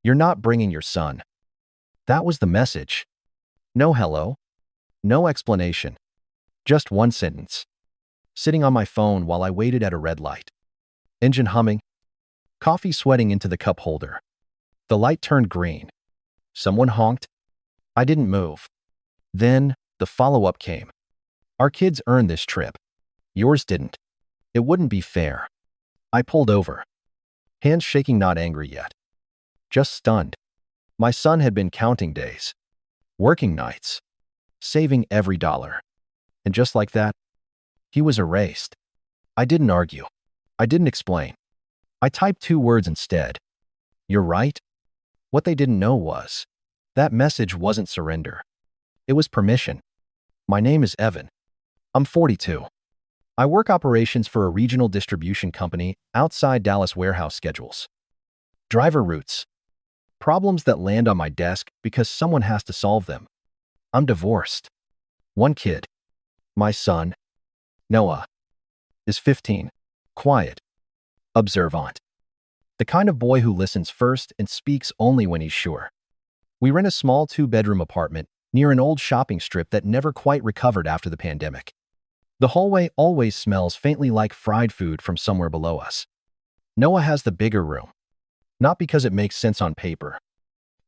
You're not bringing your son. That was the message. No hello. No explanation. Just one sentence. Sitting on my phone while I waited at a red light. Engine humming. Coffee sweating into the cup holder. The light turned green. Someone honked. I didn't move. Then, the follow-up came. Our kids earned this trip. Yours didn't. It wouldn't be fair. I pulled over. Hands shaking, not angry yet. Just stunned. My son had been counting days. Working nights. Saving every dollar. And just like that, he was erased. I didn't argue. I didn't explain. I typed 2 words instead. You're right. What they didn't know was, that message wasn't surrender. It was permission. My name is Evan. I'm 42. I work operations for a regional distribution company outside Dallas warehouse schedules. Driver routes. Problems that land on my desk because someone has to solve them. I'm divorced. 1 kid. My son, Noah, is 15. Quiet. Observant. The kind of boy who listens first and speaks only when he's sure. We rent a small 2-bedroom apartment near an old shopping strip that never quite recovered after the pandemic. The hallway always smells faintly like fried food from somewhere below us. Noah has the bigger room. Not because it makes sense on paper,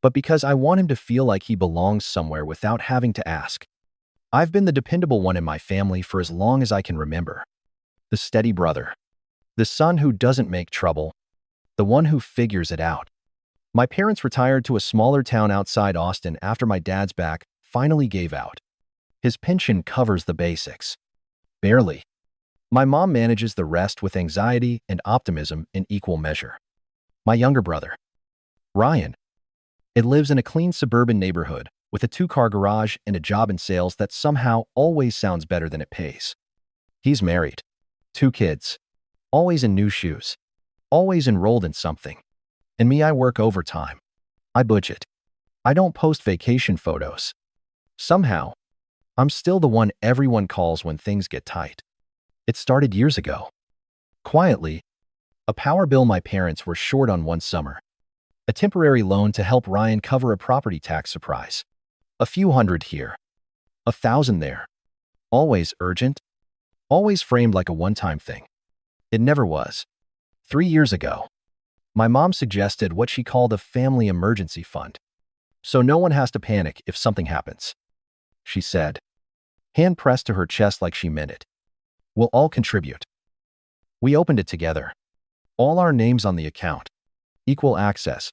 but because I want him to feel like he belongs somewhere without having to ask. I've been the dependable one in my family for as long as I can remember. The steady brother. The son who doesn't make trouble. The one who figures it out. My parents retired to a smaller town outside Austin after my dad's back finally gave out. His pension covers the basics. Barely. My mom manages the rest with anxiety and optimism in equal measure. My younger brother, Ryan. It lives in a clean suburban neighborhood with a 2-car garage and a job in sales that somehow always sounds better than it pays. He's married. 2 kids. Always in new shoes. Always enrolled in something. And me, I work overtime. I budget. I don't post vacation photos. Somehow, I'm still the one everyone calls when things get tight. It started years ago. Quietly, a power bill my parents were short on one summer. A temporary loan to help Ryan cover a property tax surprise. A few hundred here. 1,000 there. Always urgent. Always framed like a one-time thing. It never was. 3 years ago, my mom suggested what she called a family emergency fund. So no one has to panic if something happens. She said, hand pressed to her chest like she meant it. We'll all contribute. We opened it together. All our names on the account. Equal access.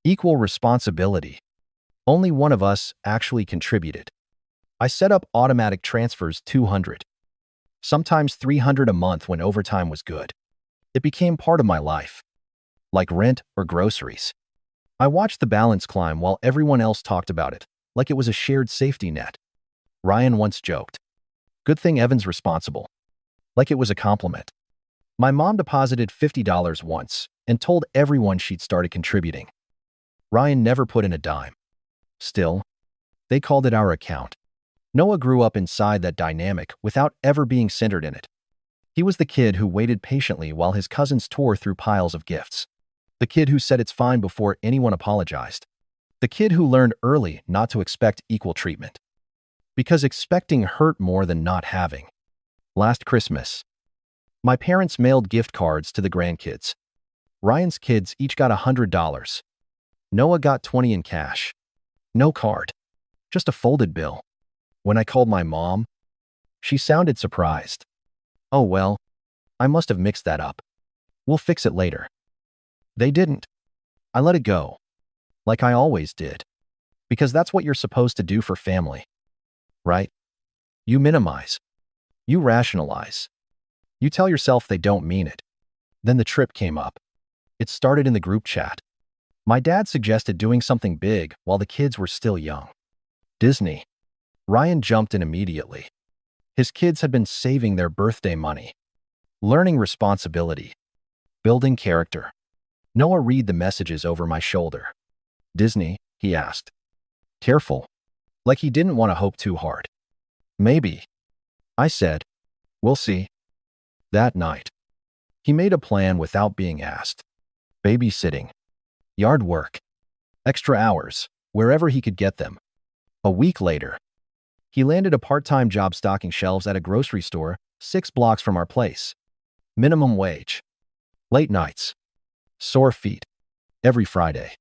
Equal responsibility. Only one of us actually contributed. I set up automatic transfers 200. Sometimes 300 a month when overtime was good. It became part of my life. Like rent or groceries. I watched the balance climb while everyone else talked about it, like it was a shared safety net. Ryan once joked, "Good thing Evan's responsible." Like it was a compliment. My mom deposited $50 once and told everyone she'd started contributing. Ryan never put in a dime. Still, they called it our account. Noah grew up inside that dynamic without ever being centered in it. He was the kid who waited patiently while his cousins tore through piles of gifts. The kid who said it's fine before anyone apologized. The kid who learned early not to expect equal treatment. Because expecting hurt more than not having. Last Christmas, my parents mailed gift cards to the grandkids. Ryan's kids each got $100. Noah got 20 in cash. No card. Just a folded bill. When I called my mom, she sounded surprised. "Oh well, I must have mixed that up. We'll fix it later." They didn't. I let it go. Like I always did. Because that's what you're supposed to do for family. Right? You minimize. You rationalize. You tell yourself they don't mean it. Then the trip came up. It started in the group chat. My dad suggested doing something big while the kids were still young. Disney. Ryan jumped in immediately. His kids had been saving their birthday money. Learning responsibility. Building character. Noah read the messages over my shoulder. "Disney?" he asked. Careful. Like he didn't want to hope too hard. "Maybe." I said. "We'll see." That night, he made a plan without being asked. Babysitting. Yard work. Extra hours, wherever he could get them. A week later, he landed a part-time job stocking shelves at a grocery store 6 blocks from our place. Minimum wage. Late nights. Sore feet. Every Friday.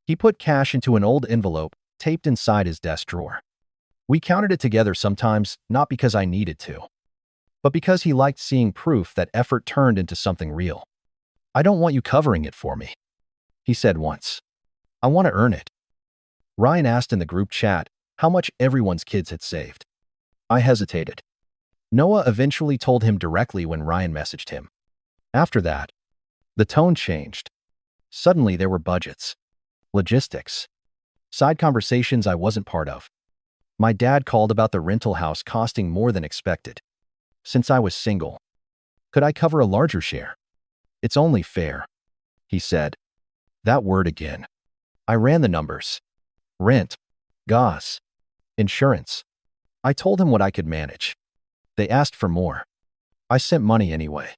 He put cash into an old envelope taped inside his desk drawer. We counted it together sometimes, not because I needed to, but because he liked seeing proof that effort turned into something real. "I don't want you covering it for me," he said once. "I want to earn it." Ryan asked in the group chat how much everyone's kids had saved. I hesitated. Noah eventually told him directly when Ryan messaged him. After that, the tone changed. Suddenly there were budgets, logistics, side conversations I wasn't part of. My dad called about the rental house costing more than expected. Since I was single, could I cover a larger share? "It's only fair," he said. That word again. I ran the numbers. Rent, gas, insurance. I told him what I could manage. They asked for more. I sent money anyway.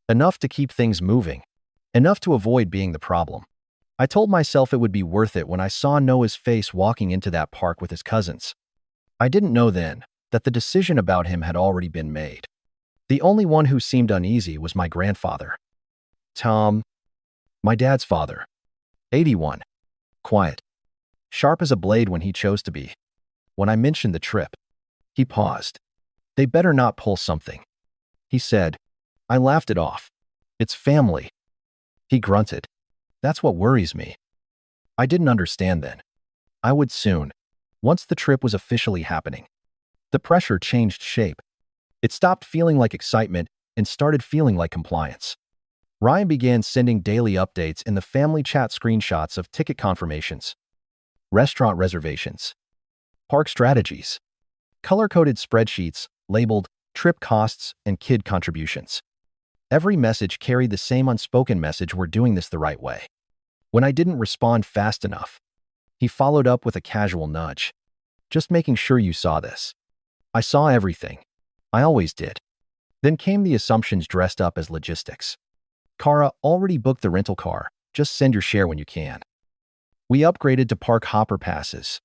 Enough to keep things moving. Enough to avoid being the problem. I told myself it would be worth it when I saw Noah's face walking into that park with his cousins. I didn't know then that the decision about him had already been made. The only one who seemed uneasy was my grandfather. Tom, my dad's father. 81. Quiet. Sharp as a blade when he chose to be. When I mentioned the trip, he paused. "They better not pull something," he said. I laughed it off. "It's family." He grunted. "That's what worries me." I didn't understand then. I would soon, once the trip was officially happening. The pressure changed shape. It stopped feeling like excitement and started feeling like compliance. Ryan began sending daily updates in the family chat, screenshots of ticket confirmations, restaurant reservations, park strategies, color-coded spreadsheets labeled trip costs and kid contributions. Every message carried the same unspoken message: we're doing this the right way. When I didn't respond fast enough, he followed up with a casual nudge. "Just making sure you saw this." I saw everything. I always did. Then came the assumptions dressed up as logistics. "Kara already booked the rental car. Just send your share when you can." We upgraded to park hopper passes.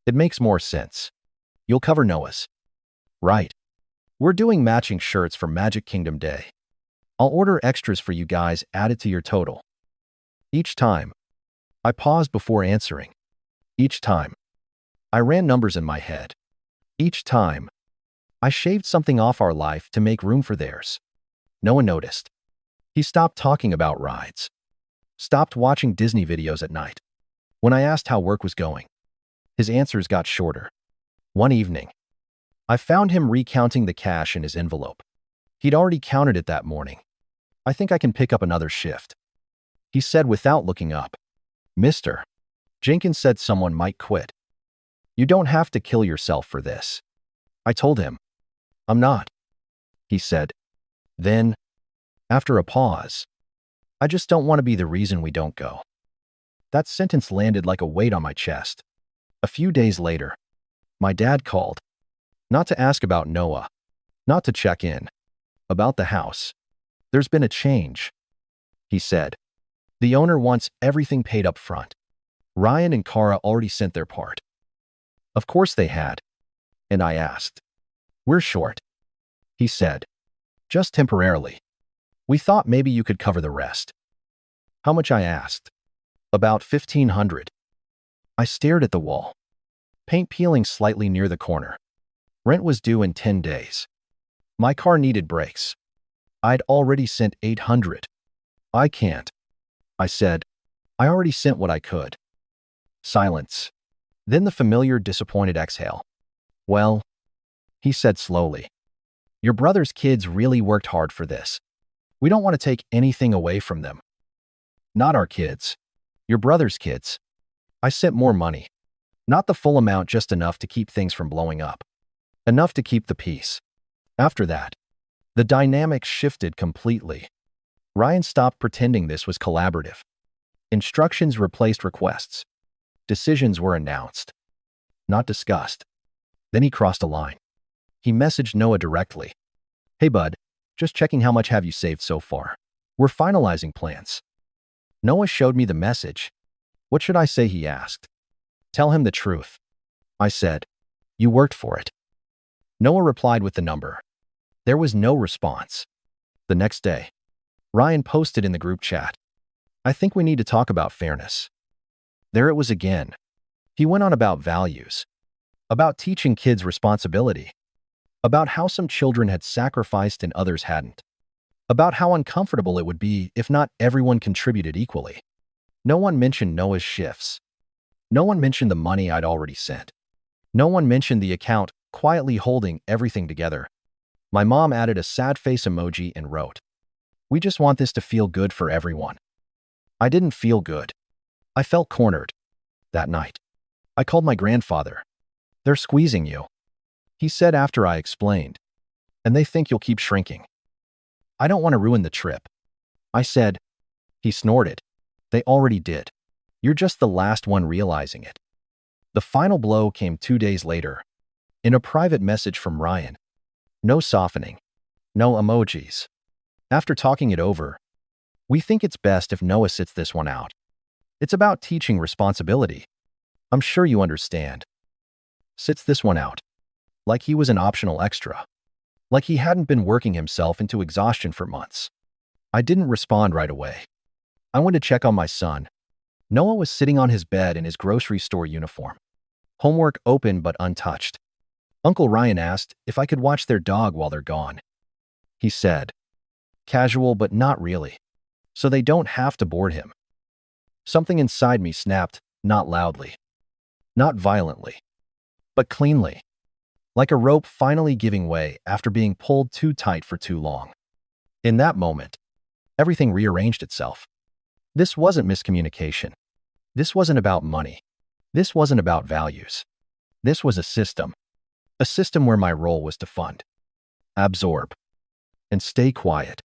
"It makes more sense. You'll cover Noah's." "Right. We're doing matching shirts for Magic Kingdom Day. I'll order extras for you guys added to your total." Each time, I paused before answering. Each time, I ran numbers in my head. Each time, I shaved something off our life to make room for theirs. No one noticed. He stopped talking about rides. Stopped watching Disney videos at night. When I asked how work was going, his answers got shorter. One evening, I found him recounting the cash in his envelope. He'd already counted it that morning. "I think I can pick up another shift," he said without looking up. "Mr. Jenkins said someone might quit. You don't have to kill yourself for this." I told him. "I'm not," he said. Then, after a pause, "I just don't want to be the reason we don't go." That sentence landed like a weight on my chest. A few days later, my dad called. Not to ask about Noah. Not to check in. About the house. "There's been a change," he said. "The owner wants everything paid up front." Ryan and Kara already sent their part. Of course they had. And I asked. "We're short," he said. "Just temporarily. We thought maybe you could cover the rest." "How much?" I asked. "About 1,500. I stared at the wall. Paint peeling slightly near the corner. Rent was due in 10 days. My car needed brakes. I'd already sent 800. "I can't," I said. "I already sent what I could." Silence. Then the familiar disappointed exhale. "Well," he said slowly, "your brother's kids really worked hard for this. We don't want to take anything away from them." "Not our kids. Your brother's kids." I sent more money. Not the full amount, just enough to keep things from blowing up. Enough to keep the peace. After that, the dynamic shifted completely. Ryan stopped pretending this was collaborative. Instructions replaced requests. Decisions were announced, not discussed. Then he crossed a line. He messaged Noah directly. "Hey bud, just checking, how much have you saved so far? We're finalizing plans." Noah showed me the message. What should I say? He asked. Tell him the truth. I said. You worked for it. Noah replied with the number. There was no response. The next day, Ryan posted in the group chat. I think we need to talk about fairness. There it was again. He went on about values, about teaching kids responsibility, about how some children had sacrificed and others hadn't, about how uncomfortable it would be if not everyone contributed equally. No one mentioned Noah's shifts. No one mentioned the money I'd already sent. No one mentioned the account quietly holding everything together. My mom added a sad face emoji and wrote, "We just want this to feel good for everyone." I didn't feel good. I felt cornered. That night, I called my grandfather. They're squeezing you, he said after I explained, and they think you'll keep shrinking. I don't want to ruin the trip. I said. He snorted. They already did. You're just the last one realizing it. The final blow came 2 days later, in a private message from Ryan. No softening. No emojis. After talking it over, we think it's best if Noah sits this one out. It's about teaching responsibility. I'm sure you understand. Sits this one out. Like he was an optional extra. Like he hadn't been working himself into exhaustion for months. I didn't respond right away. I went to check on my son. Noah was sitting on his bed in his grocery store uniform. Homework open but untouched. Uncle Ryan asked if I could watch their dog while they're gone. He said, casual but not really, so they don't have to board him. Something inside me snapped, not loudly, not violently, but cleanly, like a rope finally giving way after being pulled too tight for too long. In that moment, everything rearranged itself. This wasn't miscommunication. This wasn't about money. This wasn't about values. This was a system where my role was to fund, absorb, and stay quiet,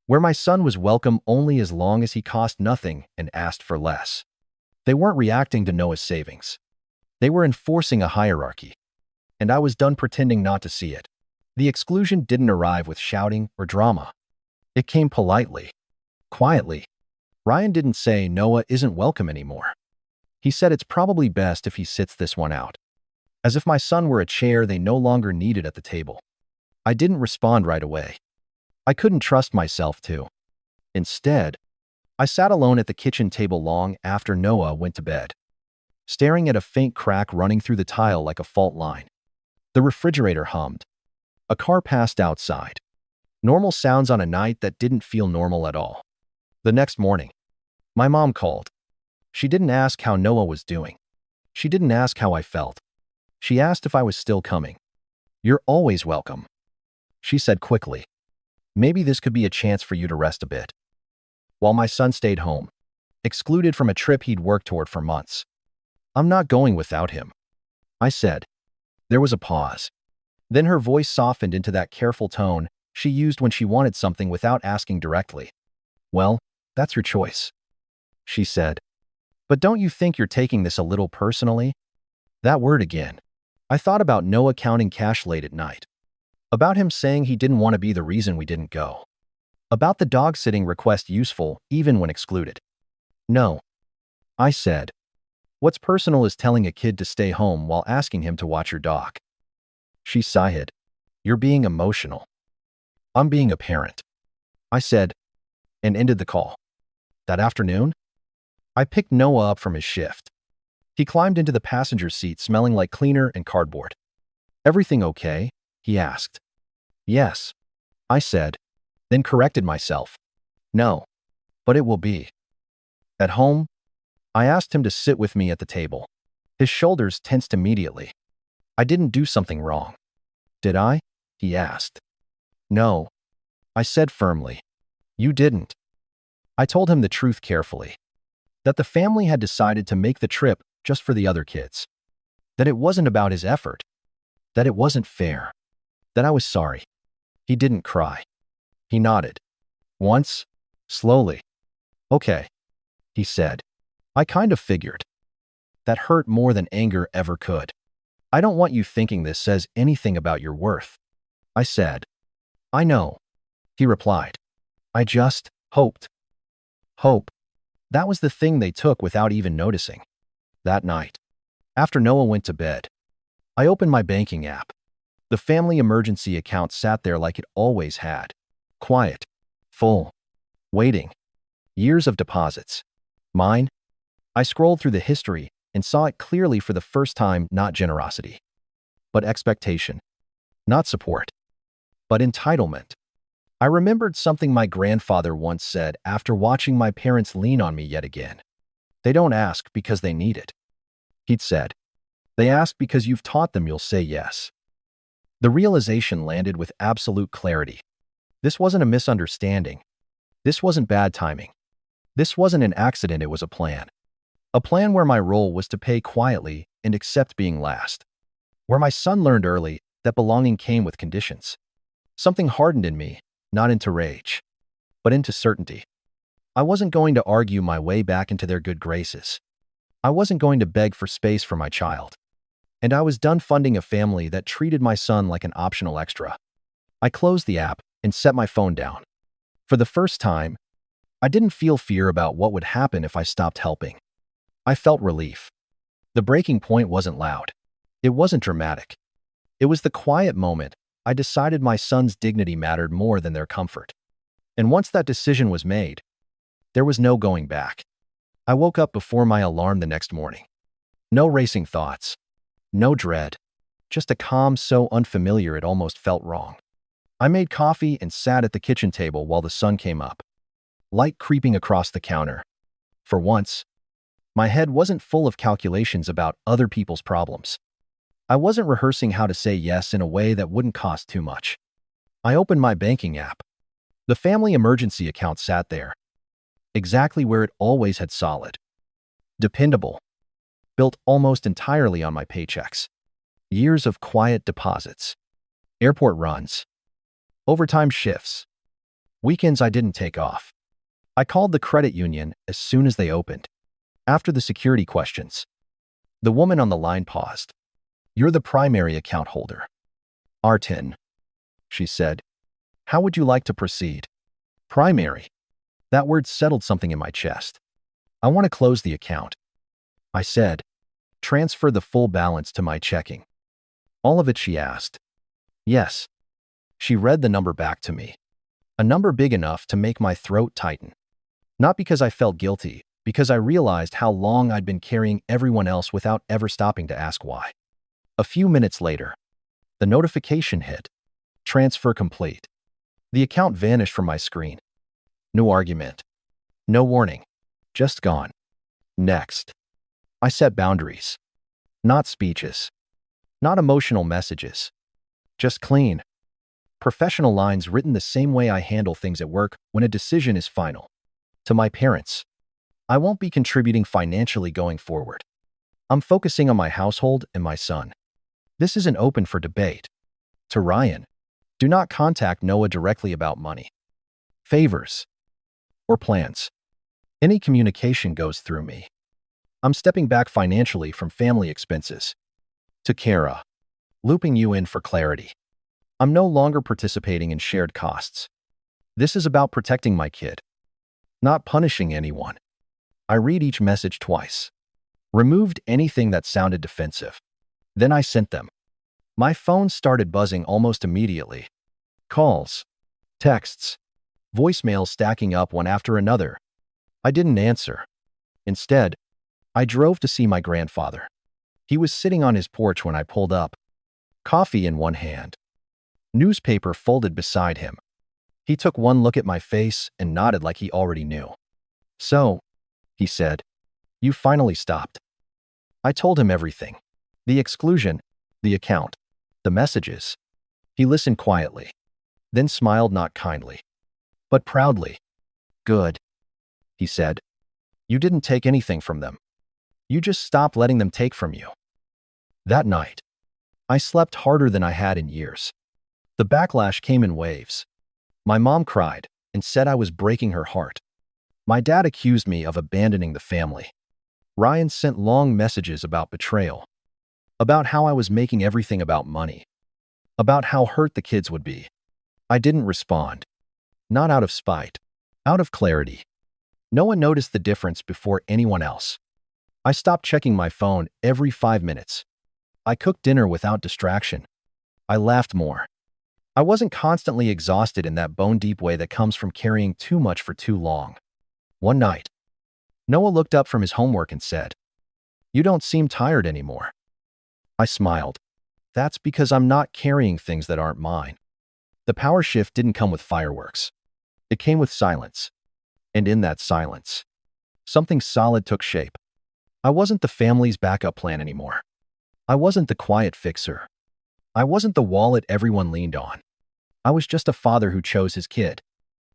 where my son was welcome only as long as he cost nothing and asked for less. They weren't reacting to Noah's savings. They were enforcing a hierarchy, and I was done pretending not to see it. The exclusion didn't arrive with shouting or drama. It came politely, quietly. Ryan didn't say Noah isn't welcome anymore. He said it's probably best if he sits this one out. As if my son were a chair they no longer needed at the table. I didn't respond right away. I couldn't trust myself to. Instead, I sat alone at the kitchen table long after Noah went to bed, staring at a faint crack running through the tile like a fault line. The refrigerator hummed. A car passed outside. Normal sounds on a night that didn't feel normal at all. The next morning, my mom called. She didn't ask how Noah was doing. She didn't ask how I felt. She asked if I was still coming. You're always welcome, she said quickly. Maybe this could be a chance for you to rest a bit. While my son stayed home, excluded from a trip he'd worked toward for months. I'm not going without him, I said. There was a pause. Then her voice softened into that careful tone she used when she wanted something without asking directly. Well, that's your choice, she said. But don't you think you're taking this a little personally? That word again. I thought about Noah counting cash late at night. About him saying he didn't want to be the reason we didn't go. About the dog-sitting request useful even when excluded. No, I said. What's personal is telling a kid to stay home while asking him to watch your dog. She sighed. You're being emotional. I'm being a parent, I said, and ended the call. That afternoon, I picked Noah up from his shift. He climbed into the passenger seat smelling like cleaner and cardboard. Everything okay? He asked. Yes, I said, then corrected myself. No, but it will be. At home, I asked him to sit with me at the table. His shoulders tensed immediately. I didn't do something wrong. Did I? He asked. No, I said firmly. You didn't. I told him the truth carefully. That the family had decided to make the trip just for the other kids. That it wasn't about his effort. That it wasn't fair. That I was sorry. He didn't cry. He nodded. Once, slowly. Okay, he said. I kind of figured. That hurt more than anger ever could. I don't want you thinking this says anything about your worth, I said. I know, he replied. I just hoped. Hope That was the thing they took without even noticing. That night, after Noah went to bed, I opened my banking app. The family emergency account sat there like it always had. Quiet, full, waiting. Years of deposits. Mine? I scrolled through the history and saw it clearly for the first time, not generosity, but expectation. Not support, but entitlement. I remembered something my grandfather once said after watching my parents lean on me yet again. They don't ask because they need it. He'd said, they ask because you've taught them you'll say yes. The realization landed with absolute clarity. This wasn't a misunderstanding. This wasn't bad timing. This wasn't an accident, it was a plan. A plan where my role was to pay quietly and accept being last. Where my son learned early that belonging came with conditions. Something hardened in me, not into rage, but into certainty. I wasn't going to argue my way back into their good graces. I wasn't going to beg for space for my child. And I was done funding a family that treated my son like an optional extra. I closed the app and set my phone down. For the first time, I didn't feel fear about what would happen if I stopped helping. I felt relief. The breaking point wasn't loud. It wasn't dramatic. It was the quiet moment I decided my son's dignity mattered more than their comfort. And once that decision was made, there was no going back. I woke up before my alarm the next morning. No racing thoughts. No dread. Just a calm so unfamiliar it almost felt wrong. I made coffee and sat at the kitchen table while the sun came up. Light creeping across the counter. For once, my head wasn't full of calculations about other people's problems. I wasn't rehearsing how to say yes in a way that wouldn't cost too much. I opened my banking app. The family emergency account sat there, exactly where it always had, solid, dependable, built almost entirely on my paychecks. Years of quiet deposits, airport runs, overtime shifts, weekends I didn't take off. I called the credit union as soon as they opened. After the security questions, the woman on the line paused. You're the primary account holder. R10, she said. How would you like to proceed? Primary. That word settled something in my chest. I want to close the account, I said. Transfer the full balance to my checking. All of it, she asked. Yes. She read the number back to me. A number big enough to make my throat tighten. Not because I felt guilty, because I realized how long I'd been carrying everyone else without ever stopping to ask why. A few minutes later, the notification hit. Transfer complete. The account vanished from my screen. No argument. No warning. Just gone. Next. I set boundaries. Not speeches. Not emotional messages. Just clean, professional lines written the same way I handle things at work when a decision is final. To my parents, I won't be contributing financially going forward. I'm focusing on my household and my son. This isn't open for debate. To Ryan, do not contact Noah directly about money, favors, or plans. Any communication goes through me. I'm stepping back financially from family expenses. To Kara, looping you in for clarity. I'm no longer participating in shared costs. This is about protecting my kid, not punishing anyone. I read each message twice. Removed anything that sounded defensive. Then I sent them. My phone started buzzing almost immediately. Calls, texts, voicemails stacking up one after another. I didn't answer. Instead, I drove to see my grandfather. He was sitting on his porch when I pulled up, coffee in one hand, newspaper folded beside him. He took one look at my face and nodded like he already knew. So, he said, you finally stopped. I told him everything. The exclusion, the account, the messages. He listened quietly, then smiled not kindly, but proudly. Good, he said. You didn't take anything from them. You just stopped letting them take from you. That night, I slept harder than I had in years. The backlash came in waves. My mom cried and said I was breaking her heart. My dad accused me of abandoning the family. Ryan sent long messages about betrayal, about how I was making everything about money, about how hurt the kids would be. I didn't respond. Not out of spite, out of clarity. Noah noticed the difference before anyone else. I stopped checking my phone every 5 minutes. I cooked dinner without distraction. I laughed more. I wasn't constantly exhausted in that bone-deep way that comes from carrying too much for too long. One night, Noah looked up from his homework and said, "You don't seem tired anymore." I smiled. That's because I'm not carrying things that aren't mine. The power shift didn't come with fireworks. It came with silence. And in that silence, something solid took shape. I wasn't the family's backup plan anymore. I wasn't the quiet fixer. I wasn't the wallet everyone leaned on. I was just a father who chose his kid.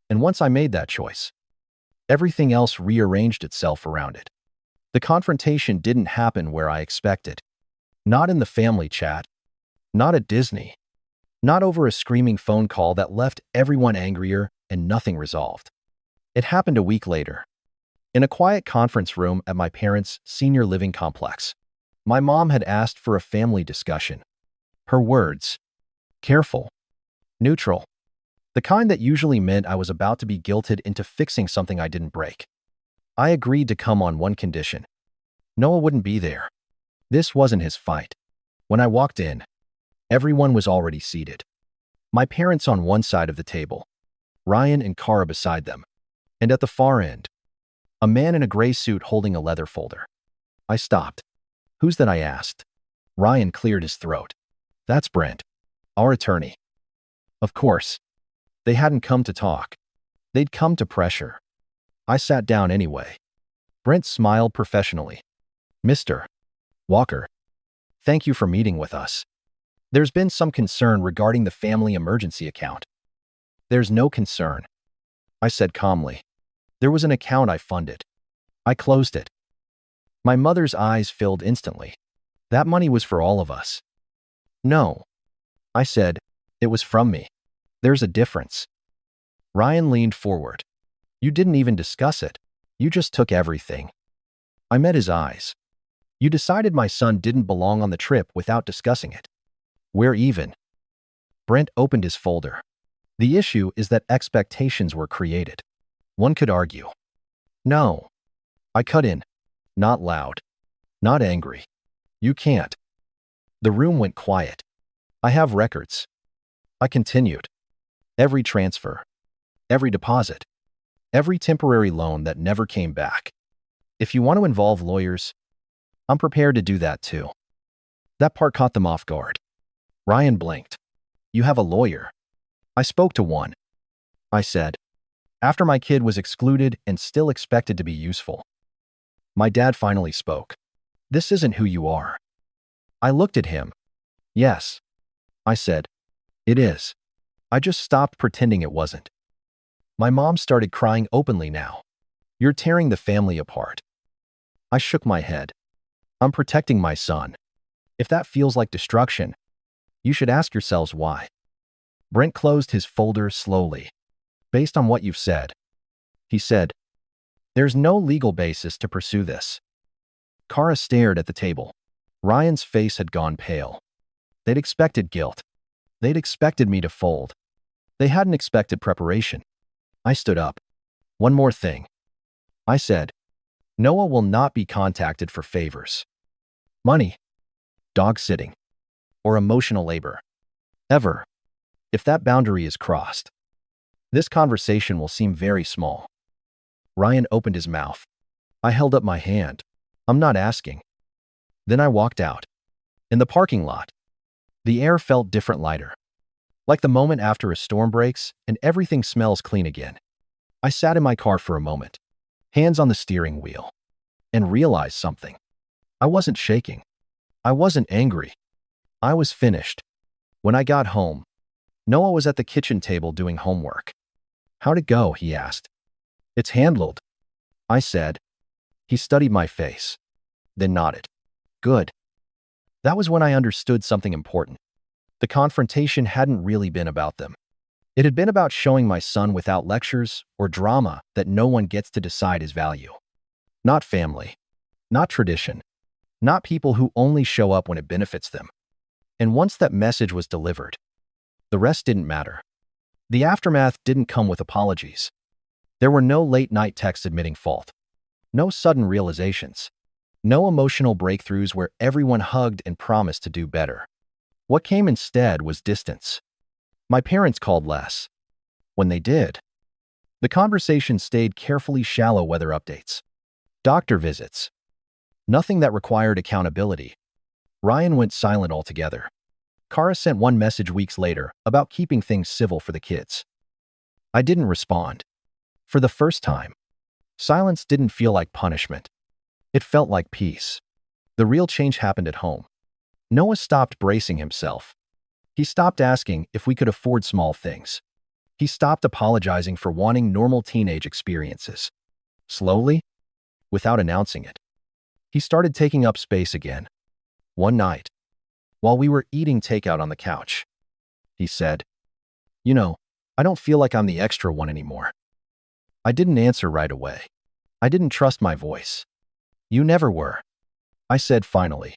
And once I made that choice, everything else rearranged itself around it. The confrontation didn't happen where I expected. Not in the family chat. Not at Disney. Not over a screaming phone call that left everyone angrier and nothing resolved. It happened a week later. In a quiet conference room at my parents' senior living complex. My mom had asked for a family discussion. Her words: careful, neutral. The kind that usually meant I was about to be guilted into fixing something I didn't break. I agreed to come on one condition. Noah wouldn't be there. This wasn't his fight. When I walked in, everyone was already seated. My parents on one side of the table, Ryan and Kara beside them, and at the far end, a man in a gray suit holding a leather folder. I stopped. "Who's that?" I asked. Ryan cleared his throat. "That's Brent, our attorney." Of course. They hadn't come to talk. They'd come to pressure. I sat down anyway. Brent smiled professionally. "Mr. Walker, thank you for meeting with us. There's been some concern regarding the family emergency account." "There's no concern," I said calmly. "There was an account I funded. I closed it." My mother's eyes filled instantly. "That money was for all of us." "No," I said. "It was from me. There's a difference." Ryan leaned forward. "You didn't even discuss it. You just took everything." I met his eyes. "You decided my son didn't belong on the trip without discussing it. We're even." Brent opened his folder. "The issue is that expectations were created." One could argue. "No." I cut in. Not loud. Not angry. "You can't." The room went quiet. "I have records." I continued. "Every transfer. Every deposit. Every temporary loan that never came back. If you want to involve lawyers, I'm prepared to do that too." That part caught them off guard. Ryan blinked. "You have a lawyer?" "I spoke to one," I said, "after my kid was excluded and still expected to be useful." My dad finally spoke. "This isn't who you are." I looked at him. "Yes," I said, "it is. I just stopped pretending it wasn't." My mom started crying openly now. "You're tearing the family apart." I shook my head. "I'm protecting my son. If that feels like destruction, you should ask yourselves why." Brent closed his folder slowly. "Based on what you've said," he said, "there's no legal basis to pursue this." Kara stared at the table. Ryan's face had gone pale. They'd expected guilt. They'd expected me to fold. They hadn't expected preparation. I stood up. "One more thing," I said. "Noah will not be contacted for favors. Money, dog sitting, or emotional labor. Ever. If that boundary is crossed, this conversation will seem very small." Ryan opened his mouth. I held up my hand. "I'm not asking." Then I walked out. In the parking lot, the air felt different, lighter. Like the moment after a storm breaks and everything smells clean again. I sat in my car for a moment, hands on the steering wheel, and realized something. I wasn't shaking. I wasn't angry. I was finished. When I got home, Noah was at the kitchen table doing homework. "How'd it go?" he asked. "It's handled," I said. He studied my face, then nodded. "Good." That was when I understood something important. The confrontation hadn't really been about them. It had been about showing my son without lectures or drama that no one gets to decide his value. Not family. Not tradition. Not people who only show up when it benefits them. And once that message was delivered, the rest didn't matter. The aftermath didn't come with apologies. There were no late-night texts admitting fault. No sudden realizations. No emotional breakthroughs where everyone hugged and promised to do better. What came instead was distance. My parents called less. When they did, the conversation stayed carefully shallow weather updates. Doctor visits. Nothing that required accountability. Ryan went silent altogether. Kara sent one message weeks later about keeping things civil for the kids. I didn't respond. For the first time, silence didn't feel like punishment. It felt like peace. The real change happened at home. Noah stopped bracing himself. He stopped asking if we could afford small things. He stopped apologizing for wanting normal teenage experiences. Slowly, without announcing it, he started taking up space again. One night, while we were eating takeout on the couch, he said, "You know, I don't feel like I'm the extra one anymore." I didn't answer right away. I didn't trust my voice. "You never were," I said finally.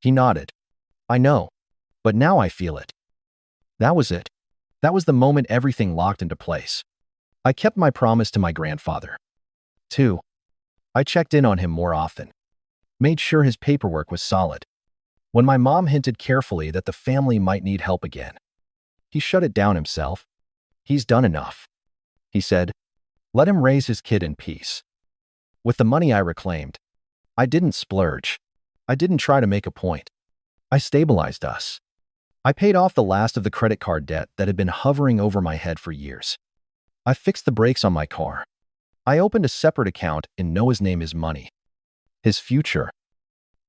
He nodded. "I know, but now I feel it." That was it. That was the moment everything locked into place. I kept my promise to my grandfather. 2. I checked in on him more often. Made sure his paperwork was solid. When my mom hinted carefully that the family might need help again, he shut it down himself. "He's done enough," he said. "Let him raise his kid in peace." With the money I reclaimed, I didn't splurge. I didn't try to make a point. I stabilized us. I paid off the last of the credit card debt that had been hovering over my head for years. I fixed the brakes on my car. I opened a separate account in Noah's name, his money, his future.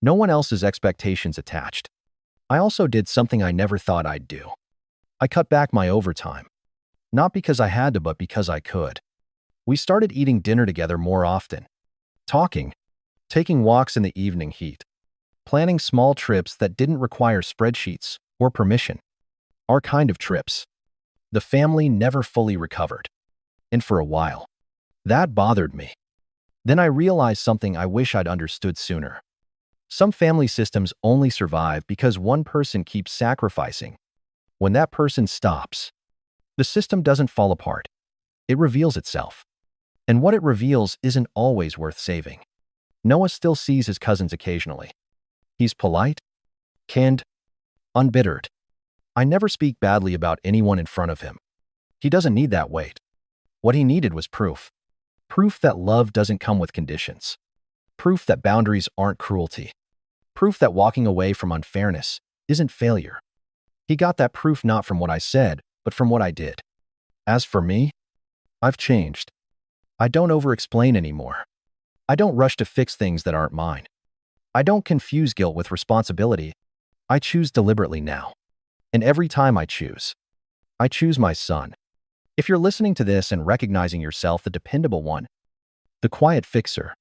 No one else's expectations attached. I also did something I never thought I'd do. I cut back my overtime. Not because I had to, but because I could. We started eating dinner together more often. Talking. Taking walks in the evening heat. Planning small trips that didn't require spreadsheets or permission. Our kind of trips. The family never fully recovered. And for a while, that bothered me. Then I realized something I wish I'd understood sooner. Some family systems only survive because one person keeps sacrificing. When that person stops, the system doesn't fall apart. It reveals itself. And what it reveals isn't always worth saving. Noah still sees his cousins occasionally. He's polite, canned, unbittered. I never speak badly about anyone in front of him. He doesn't need that weight. What he needed was proof. Proof that love doesn't come with conditions. Proof that boundaries aren't cruelty. Proof that walking away from unfairness isn't failure. He got that proof not from what I said, but from what I did. As for me, I've changed. I don't over-explain anymore. I don't rush to fix things that aren't mine. I don't confuse guilt with responsibility. I choose deliberately now. And every time I choose my son. If you're listening to this and recognizing yourself the dependable one, the quiet fixer,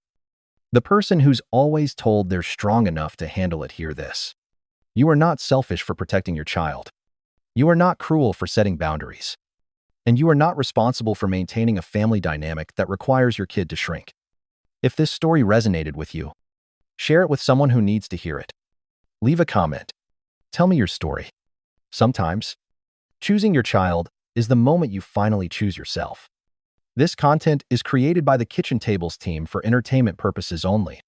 the person who's always told they're strong enough to handle it, hear this. You are not selfish for protecting your child. You are not cruel for setting boundaries. And you are not responsible for maintaining a family dynamic that requires your kid to shrink. If this story resonated with you, share it with someone who needs to hear it. Leave a comment. Tell me your story. Sometimes, choosing your child is the moment you finally choose yourself. This content is created by the Kitchen Tables team for entertainment purposes only.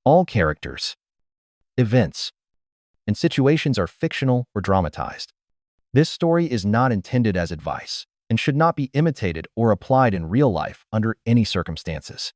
All characters, events, and situations are fictional or dramatized. This story is not intended as advice and should not be imitated or applied in real life under any circumstances.